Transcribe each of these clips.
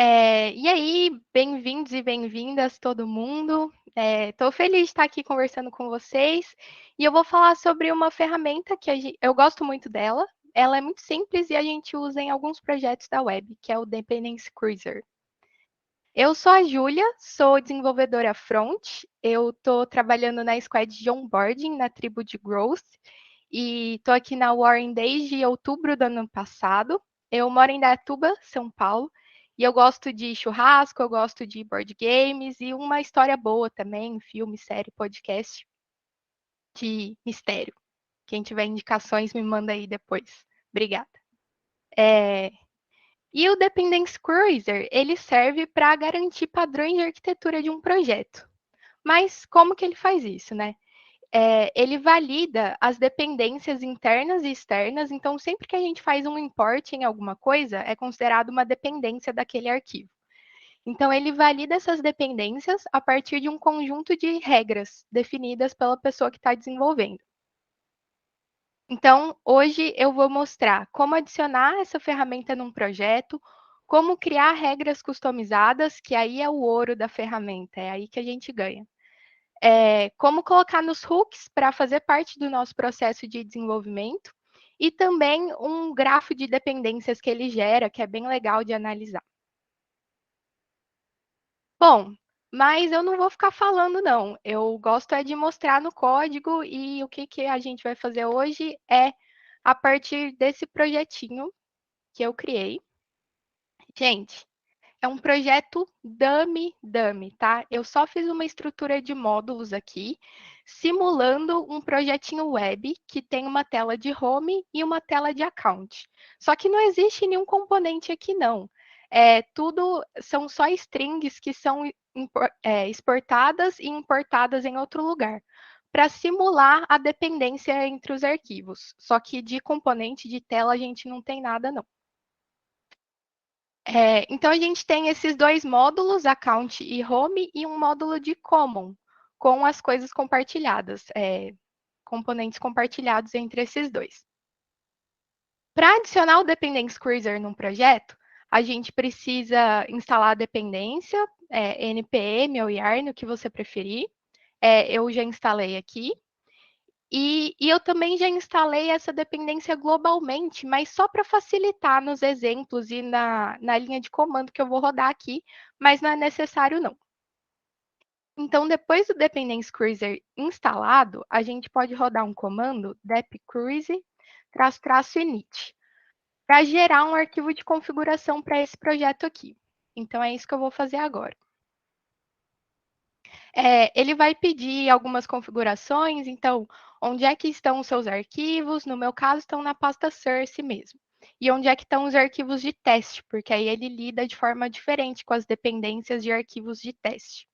E aí, bem-vindos e bem-vindas todo mundo. Estou feliz de estar aqui conversando com vocês e eu vou falar sobre uma ferramenta que eu gosto muito dela. Ela é muito simples e a gente usa em alguns projetos da web, que é o Dependency Cruiser. Eu sou a Júlia, sou desenvolvedora front. Eu estou trabalhando na squad de onboarding na tribo de Growth e estou aqui na Warren desde outubro do ano passado. Eu moro em Dayatuba, São Paulo, e eu gosto de churrasco, eu gosto de board games e uma história boa também, filme, série, podcast de mistério. Quem tiver indicações, me manda aí depois. Obrigada. É, E o Dependence Cruiser, ele serve para garantir padrões de arquitetura de um projeto. Mas como que ele faz isso, né? Ele valida as dependências internas e externas, então sempre que a gente faz um import em alguma coisa, é considerado uma dependência daquele arquivo. Então, ele valida essas dependências a partir de um conjunto de regras definidas pela pessoa que está desenvolvendo. Então, hoje eu vou mostrar como adicionar essa ferramenta num projeto, como criar regras customizadas, que aí é o ouro da ferramenta, é aí que a gente ganha. Como colocar nos hooks para fazer parte do nosso processo de desenvolvimento e também um grafo de dependências que ele gera, que é bem legal de analisar. Bom, mas eu não vou ficar falando, não. Eu gosto é de mostrar no código e o que a gente vai fazer hoje é a partir desse projetinho que eu criei. Gente, é um projeto dummy, tá? Eu só fiz uma estrutura de módulos aqui, simulando um projetinho web que tem uma tela de home e uma tela de account. Só que não existe nenhum componente aqui, não. Tudo são só strings que são exportadas e importadas em outro lugar, para simular a dependência entre os arquivos. Só que de componente de tela a gente não tem nada, não. Então, a gente tem esses dois módulos, account e home, e um módulo de common, com as coisas compartilhadas, componentes compartilhados entre esses dois. Para adicionar o Dependence Cruiser num projeto, a gente precisa instalar a dependência, npm ou yarn, o que você preferir. Eu já instalei aqui. E eu também já instalei essa dependência globalmente, mas só para facilitar nos exemplos e na linha de comando que eu vou rodar aqui, mas não é necessário não. Então, depois do Dependence Cruiser instalado, a gente pode rodar um comando depcruise --init para gerar um arquivo de configuração para esse projeto aqui. Então, é isso que eu vou fazer agora. Ele vai pedir algumas configurações, então, onde é que estão os seus arquivos? No meu caso, estão na pasta source mesmo. E onde é que estão os arquivos de teste? Porque aí ele lida de forma diferente com as dependências de arquivos de teste.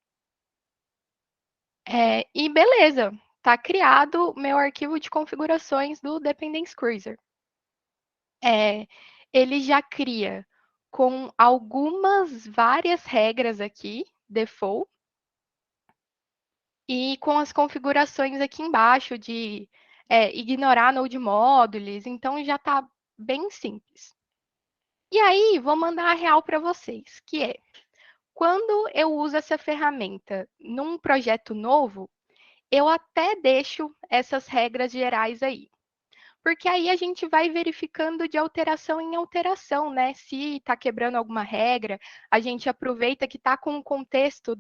E beleza, está criado o meu arquivo de configurações do Dependence Cruiser. Ele já cria com algumas várias regras aqui, default, e com as configurações aqui embaixo de ignorar node modules, então já está bem simples. E aí, vou mandar a real para vocês, que é, quando eu uso essa ferramenta num projeto novo, eu até deixo essas regras gerais aí. Porque aí a gente vai verificando de alteração em alteração, né? Se está quebrando alguma regra, a gente aproveita que está com o contexto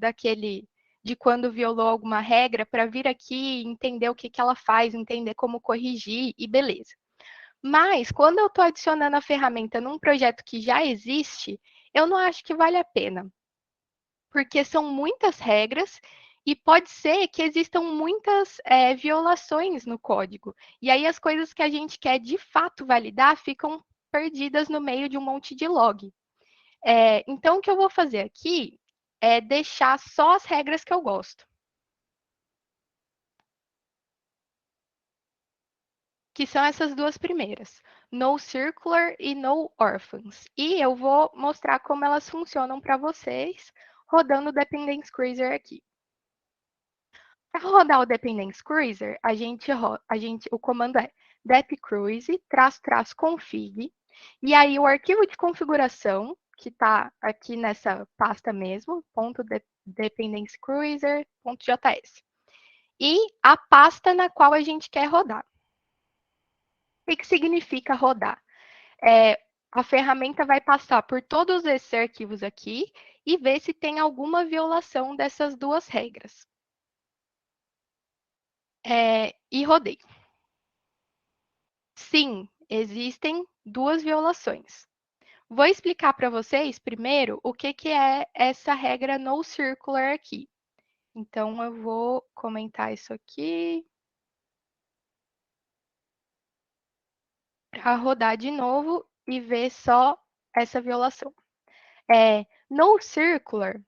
de quando violou alguma regra para vir aqui entender o que ela faz, entender como corrigir e beleza. Mas quando eu estou adicionando a ferramenta num projeto que já existe, eu não acho que vale a pena, porque são muitas regras e pode ser que existam muitas violações no código. E aí as coisas que a gente quer de fato validar ficam perdidas no meio de um monte de log. Então, o que eu vou fazer aqui é deixar só as regras que eu gosto, que são essas duas primeiras, No Circular e No Orphans. E eu vou mostrar como elas funcionam para vocês, rodando o Dependence Cruiser aqui. Para rodar o Dependence Cruiser, o comando é depcruise --config, e aí o arquivo de configuração que está aqui nessa pasta mesmo, .dependency cruiser, .js. E a pasta na qual a gente quer rodar. O que significa rodar? A ferramenta vai passar por todos esses arquivos aqui e ver se tem alguma violação dessas duas regras. E rodei. Sim, existem duas violações. Vou explicar para vocês primeiro o que é essa regra no circular aqui. Então, eu vou comentar isso aqui para rodar de novo e ver só essa violação. No circular,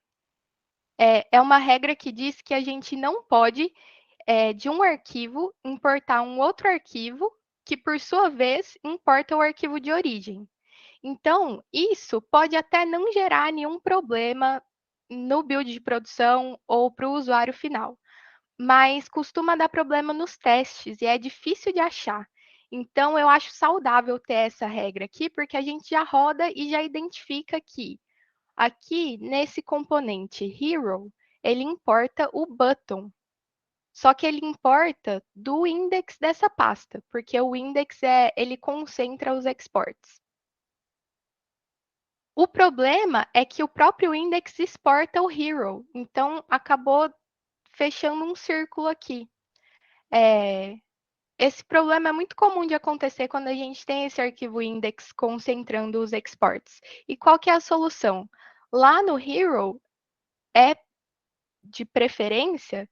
é uma regra que diz que a gente não pode, de um arquivo, importar um outro arquivo que, por sua vez, importa o arquivo de origem. Então, isso pode até não gerar nenhum problema no build de produção ou para o usuário final, mas costuma dar problema nos testes e é difícil de achar. Então, eu acho saudável ter essa regra aqui, porque a gente já roda e já identifica que aqui nesse componente Hero, ele importa o button. Só que ele importa do index dessa pasta, porque o index ele concentra os exports. O problema é que o próprio index exporta o hero, então acabou fechando um círculo aqui. Esse problema é muito comum de acontecer quando a gente tem esse arquivo index concentrando os exports. E qual que é a solução? Lá no hero, é de preferência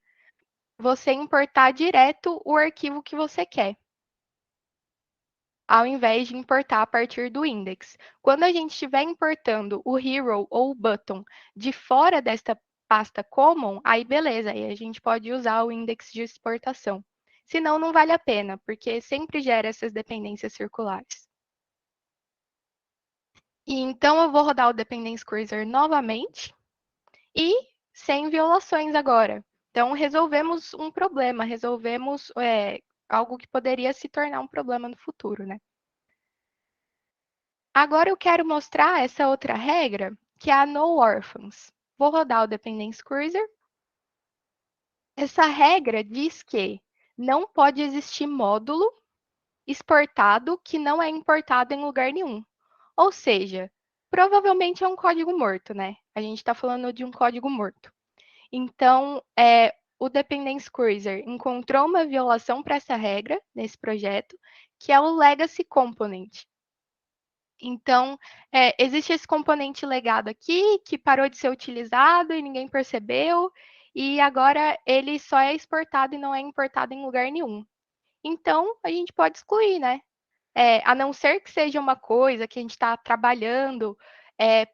você importar direto o arquivo que você quer, ao invés de importar a partir do index. Quando a gente estiver importando o hero ou o button de fora desta pasta common, aí beleza, aí a gente pode usar o index de exportação. Senão, não vale a pena, porque sempre gera essas dependências circulares. E então, eu vou rodar o Dependence Cruiser novamente e sem violações agora. Então, resolvemos um problema, resolvemos algo que poderia se tornar um problema no futuro, né? Agora eu quero mostrar essa outra regra, que é a No Orphans. Vou rodar o Dependence Cruiser. Essa regra diz que não pode existir módulo exportado que não é importado em lugar nenhum. Ou seja, provavelmente é um código morto, né? A gente está falando de um código morto. Então, o Dependence Cruiser encontrou uma violação para essa regra nesse projeto, que é o Legacy Component. Então, existe esse componente legado aqui, que parou de ser utilizado e ninguém percebeu, e agora ele só é exportado e não é importado em lugar nenhum. Então, a gente pode excluir, né? A não ser que seja uma coisa que a gente está trabalhando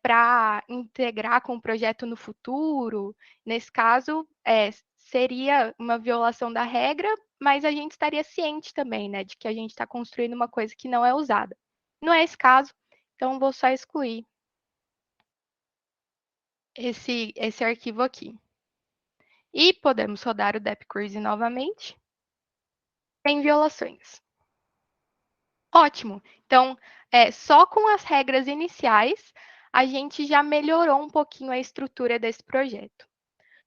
para integrar com o projeto no futuro. Nesse caso, seria uma violação da regra, mas a gente estaria ciente também, né, de que a gente está construindo uma coisa que não é usada. Não é esse caso, então vou só excluir esse arquivo aqui. E podemos rodar o DepCruise novamente. Tem violações. Ótimo. Então, só com as regras iniciais, a gente já melhorou um pouquinho a estrutura desse projeto.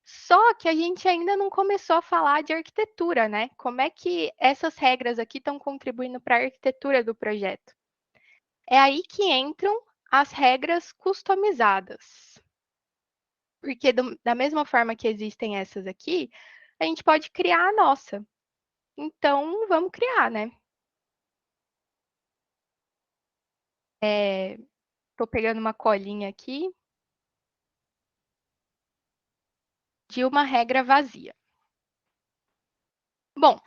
Só que a gente ainda não começou a falar de arquitetura, né? Como é que essas regras aqui estão contribuindo para a arquitetura do projeto? É aí que entram as regras customizadas. Porque da mesma forma que existem essas aqui, a gente pode criar a nossa. Então, vamos criar, né? Estou pegando uma colinha aqui de uma regra vazia. Bom,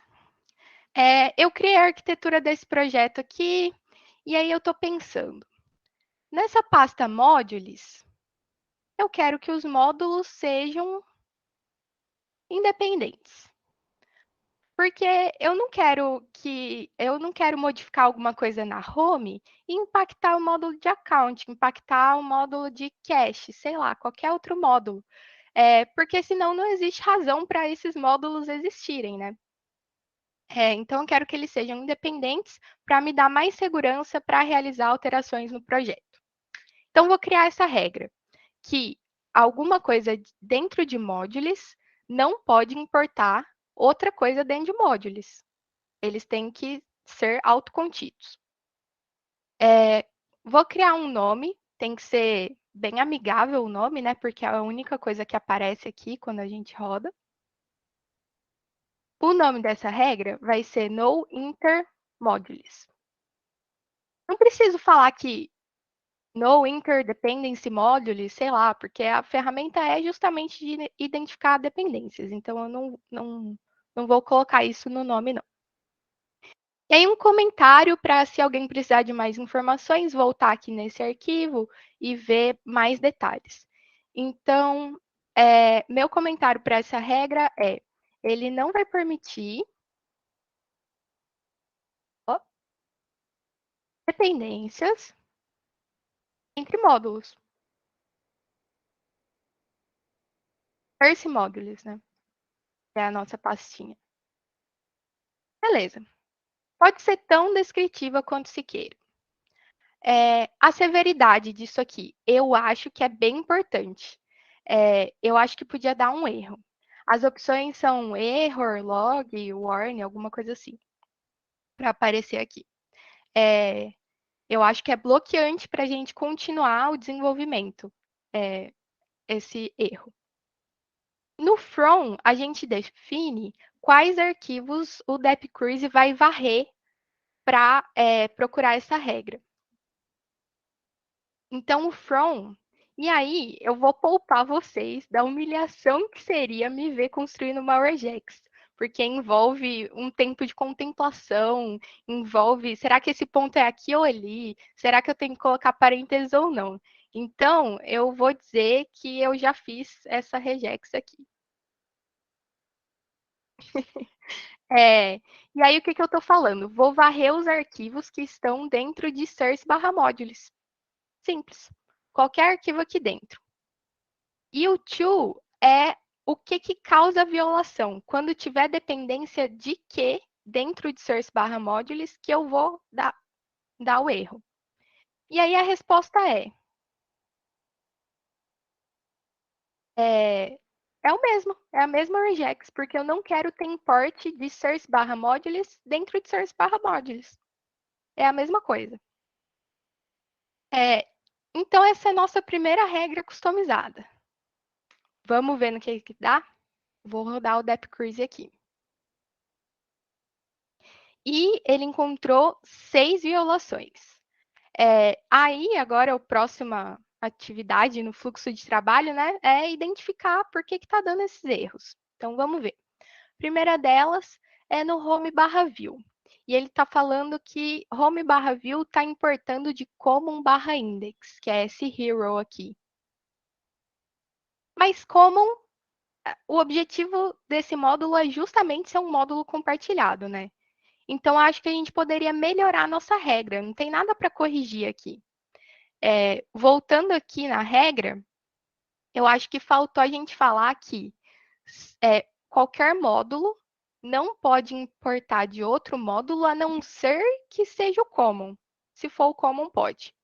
eu criei a arquitetura desse projeto aqui, e aí eu estou pensando, nessa pasta modules, eu quero que os módulos sejam independentes. Porque eu não quero modificar alguma coisa na home e impactar o módulo de account, impactar o módulo de cache, sei lá, qualquer outro módulo. Porque senão não existe razão para esses módulos existirem, né? Então, eu quero que eles sejam independentes para me dar mais segurança para realizar alterações no projeto. Então, vou criar essa regra, que alguma coisa dentro de modules não pode importar outra coisa dentro de modules. Eles têm que ser autocontidos. Vou criar um nome, tem que ser bem amigável o nome, né? Porque é a única coisa que aparece aqui quando a gente roda. O nome dessa regra vai ser noInterModules. Não preciso falar que noInterDependency Modules, sei lá, porque a ferramenta é justamente de identificar dependências. Então, eu não vou colocar isso no nome, não. E aí, um comentário para se alguém precisar de mais informações, voltar aqui nesse arquivo e ver mais detalhes. Então, meu comentário para essa regra é: ele não vai permitir dependências entre módulos. Source modules, né? É a nossa pastinha. Beleza. Pode ser tão descritiva quanto se queira. A severidade disso aqui, eu acho que é bem importante. Eu acho que podia dar um erro. As opções são error, log, warning, alguma coisa assim, para aparecer aqui. Eu acho que é bloqueante para a gente continuar o desenvolvimento, esse erro. No from, a gente define quais arquivos o depcruise vai varrer para procurar essa regra. Então, o from, e aí eu vou poupar vocês da humilhação que seria me ver construindo uma regex, porque envolve um tempo de contemplação, envolve, será que esse ponto é aqui ou ali? Será que eu tenho que colocar parênteses ou não? Então, eu vou dizer que eu já fiz essa regex aqui. E aí, o que eu estou falando? Vou varrer os arquivos que estão dentro de source/modules. Simples. Qualquer arquivo aqui dentro. E o to é o que causa a violação. Quando tiver dependência de que dentro de source/modules que eu vou dar o erro. E aí a resposta é o mesmo, é a mesma regex, porque eu não quero ter import de source/modules dentro de source/modules. É a mesma coisa. Então, essa é a nossa primeira regra customizada. Vamos ver no que dá? Vou rodar o depcruise aqui. E ele encontrou 6 violações. Aí, agora, a próxima atividade no fluxo de trabalho, né, é identificar por que está dando esses erros. Então, vamos ver. A primeira delas é no home/view. E ele está falando que home/view está importando de common/index, que é esse hero aqui. Mas common, o objetivo desse módulo é justamente ser um módulo compartilhado, né? Então, acho que a gente poderia melhorar a nossa regra. Não tem nada para corrigir aqui. Voltando aqui na regra, eu acho que faltou a gente falar que qualquer módulo não pode importar de outro módulo a não ser que seja o common. Se for o common, pode.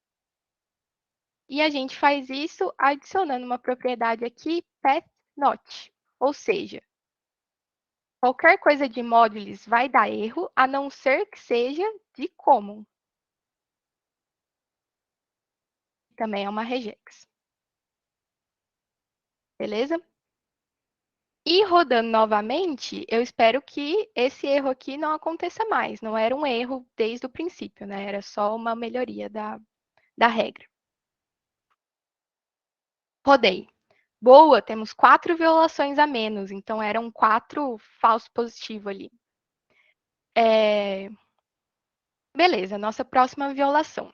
E a gente faz isso adicionando uma propriedade aqui, path_not. Ou seja, qualquer coisa de modules vai dar erro, a não ser que seja de common. Também é uma regex. Beleza? E rodando novamente, eu espero que esse erro aqui não aconteça mais. Não era um erro desde o princípio, né? Era só uma melhoria da regra. Rodei. Boa, temos 4 violações a menos, então eram 4 falso positivo ali. Beleza, nossa próxima violação.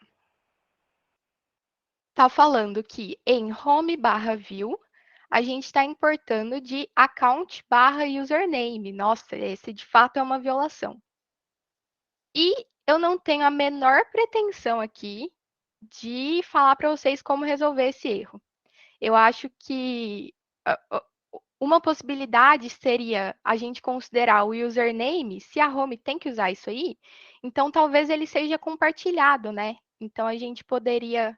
Está falando que em home/view, a gente está importando de account/username. Nossa, esse de fato é uma violação. E eu não tenho a menor pretensão aqui de falar para vocês como resolver esse erro. Eu acho que uma possibilidade seria a gente considerar o username, se a home tem que usar isso aí, então talvez ele seja compartilhado, né? Então a gente poderia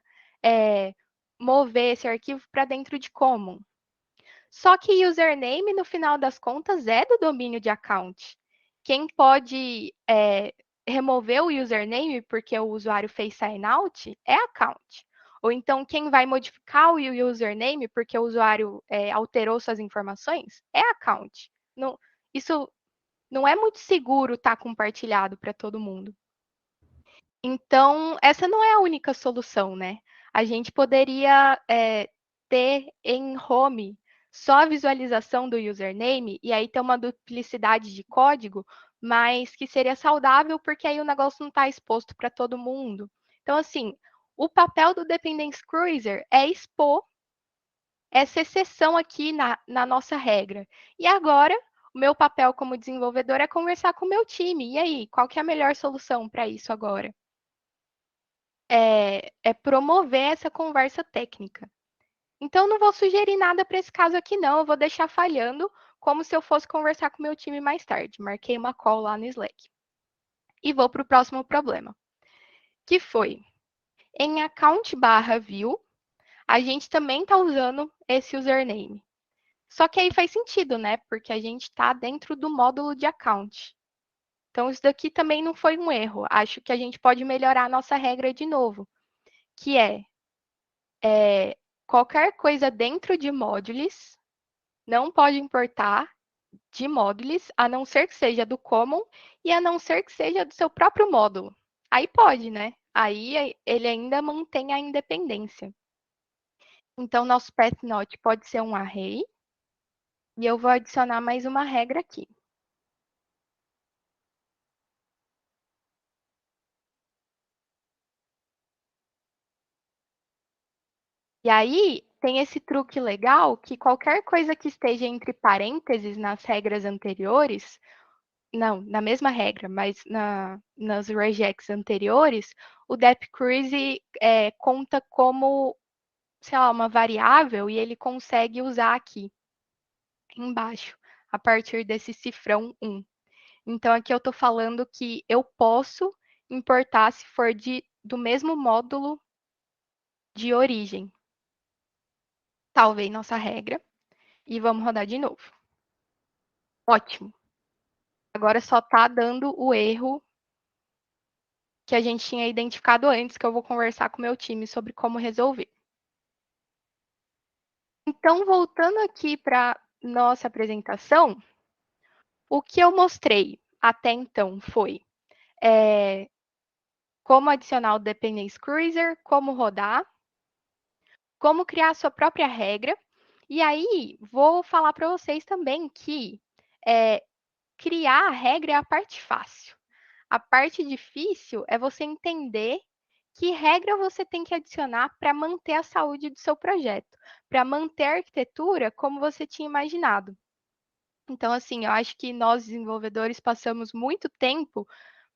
mover esse arquivo para dentro de common. Só que username, no final das contas, é do domínio de account. Quem pode remover o username porque o usuário fez sign out é account. Ou então, quem vai modificar o username porque o usuário alterou suas informações é account. Não, isso não é muito seguro estar compartilhado para todo mundo. Então, essa não é a única solução, né? A gente poderia ter em home só a visualização do username e aí ter uma duplicidade de código, mas que seria saudável porque aí o negócio não está exposto para todo mundo. Então, assim, o papel do Dependence Cruiser é expor essa exceção aqui na nossa regra. E agora, o meu papel como desenvolvedor é conversar com o meu time. E aí, qual que é a melhor solução para isso agora? É promover essa conversa técnica. Então, não vou sugerir nada para esse caso aqui, não. Eu vou deixar falhando, como se eu fosse conversar com o meu time mais tarde. Marquei uma call lá no Slack. E vou para o próximo problema, que foi, em account/view, a gente também está usando esse username. Só que aí faz sentido, né? Porque a gente está dentro do módulo de account. Então, isso daqui também não foi um erro. Acho que a gente pode melhorar a nossa regra de novo, que qualquer coisa dentro de modules não pode importar de modules, a não ser que seja do common e a não ser que seja do seu próprio módulo. Aí pode, né? Aí ele ainda mantém a independência. Então, nosso path not pode ser um array. E eu vou adicionar mais uma regra aqui. E aí, tem esse truque legal que qualquer coisa que esteja entre parênteses nas regras anteriores, não, na mesma regra, mas nas regex anteriores, o depcruise conta como, sei lá, uma variável e ele consegue usar aqui embaixo, a partir desse cifrão 1. Então, aqui eu estou falando que eu posso importar se for do mesmo módulo de origem. Salvei nossa regra e vamos rodar de novo. Ótimo. Agora só está dando o erro que a gente tinha identificado antes, que eu vou conversar com o meu time sobre como resolver. Então, voltando aqui para nossa apresentação, o que eu mostrei até então foi como adicionar o Dependence Cruiser, como rodar, como criar a sua própria regra. E aí, vou falar para vocês também que criar a regra é a parte fácil. A parte difícil é você entender que regra você tem que adicionar para manter a saúde do seu projeto, para manter a arquitetura como você tinha imaginado. Então, assim, eu acho que nós, desenvolvedores, passamos muito tempo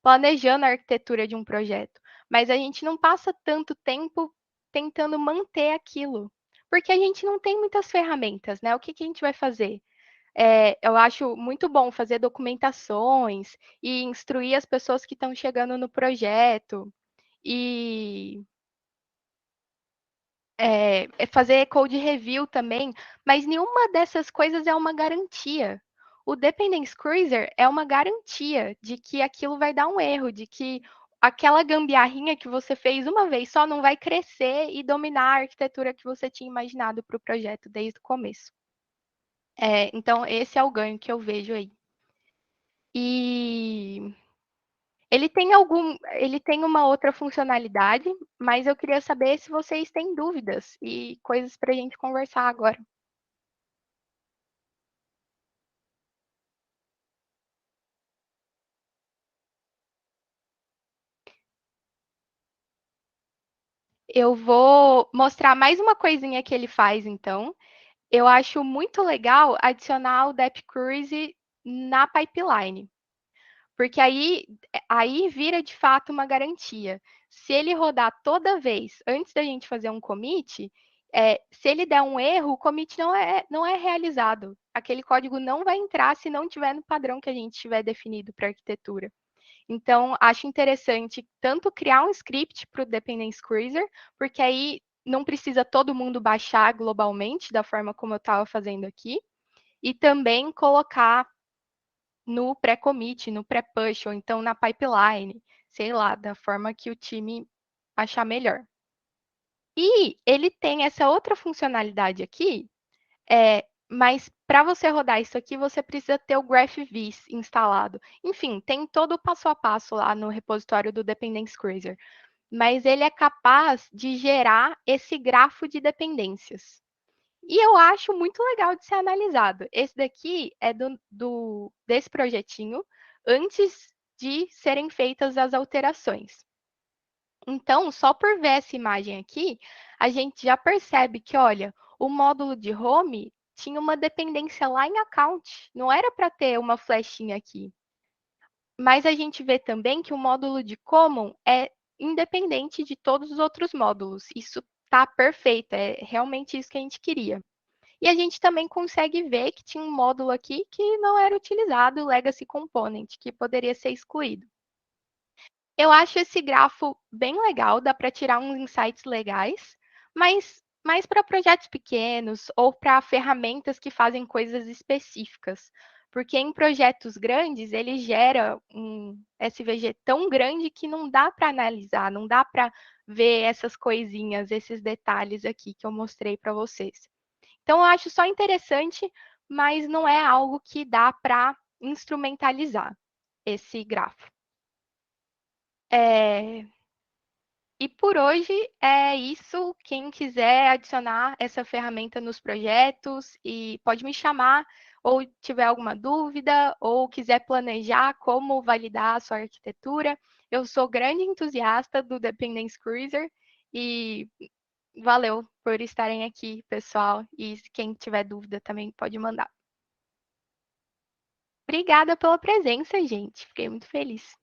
planejando a arquitetura de um projeto, mas a gente não passa tanto tempo tentando manter aquilo, porque a gente não tem muitas ferramentas, né? O que a gente vai fazer? Eu acho muito bom fazer documentações e instruir as pessoas que estão chegando no projeto e fazer code review também, mas nenhuma dessas coisas é uma garantia. O Dependence Cruiser é uma garantia de que aquilo vai dar um erro, de que aquela gambiarrinha que você fez uma vez só não vai crescer e dominar a arquitetura que você tinha imaginado para o projeto desde o começo. Então, esse é o ganho que eu vejo aí. E ele tem uma outra funcionalidade, mas eu queria saber se vocês têm dúvidas e coisas para a gente conversar agora. Eu vou mostrar mais uma coisinha que ele faz, então. Eu acho muito legal adicionar o depcruise na pipeline, porque aí vira de fato uma garantia. Se ele rodar toda vez antes da gente fazer um commit, se ele der um erro, o commit não é realizado. Aquele código não vai entrar se não tiver no padrão que a gente tiver definido para a arquitetura. Então, acho interessante tanto criar um script para o Dependence Cruiser, porque aí não precisa todo mundo baixar globalmente, da forma como eu estava fazendo aqui, e também colocar no pré-commit, no pré-push, ou então na pipeline, sei lá, da forma que o time achar melhor. E ele tem essa outra funcionalidade aqui, mas para você rodar isso aqui, você precisa ter o GraphVis instalado. Enfim, tem todo o passo a passo lá no repositório do Dependency Cruiser. Mas ele é capaz de gerar esse grafo de dependências. E eu acho muito legal de ser analisado. Esse daqui é desse projetinho, antes de serem feitas as alterações. Então, só por ver essa imagem aqui, a gente já percebe que, olha, o módulo de home tinha uma dependência lá em account, não era para ter uma flechinha aqui. Mas a gente vê também que o módulo de common é independente de todos os outros módulos. Isso está perfeito, é realmente isso que a gente queria. E a gente também consegue ver que tinha um módulo aqui que não era utilizado, o Legacy Component, que poderia ser excluído. Eu acho esse grafo bem legal, dá para tirar uns insights legais, mas mais para projetos pequenos ou para ferramentas que fazem coisas específicas. Porque em projetos grandes, ele gera um SVG tão grande que não dá para analisar, não dá para ver essas coisinhas, esses detalhes aqui que eu mostrei para vocês. Então, eu acho só interessante, mas não é algo que dá para instrumentalizar esse grafo. É, E por hoje é isso. Quem quiser adicionar essa ferramenta nos projetos e pode me chamar ou tiver alguma dúvida ou quiser planejar como validar a sua arquitetura. Eu sou grande entusiasta do Dependence Cruiser e valeu por estarem aqui, pessoal. E quem tiver dúvida também pode mandar. Obrigada pela presença, gente. Fiquei muito feliz.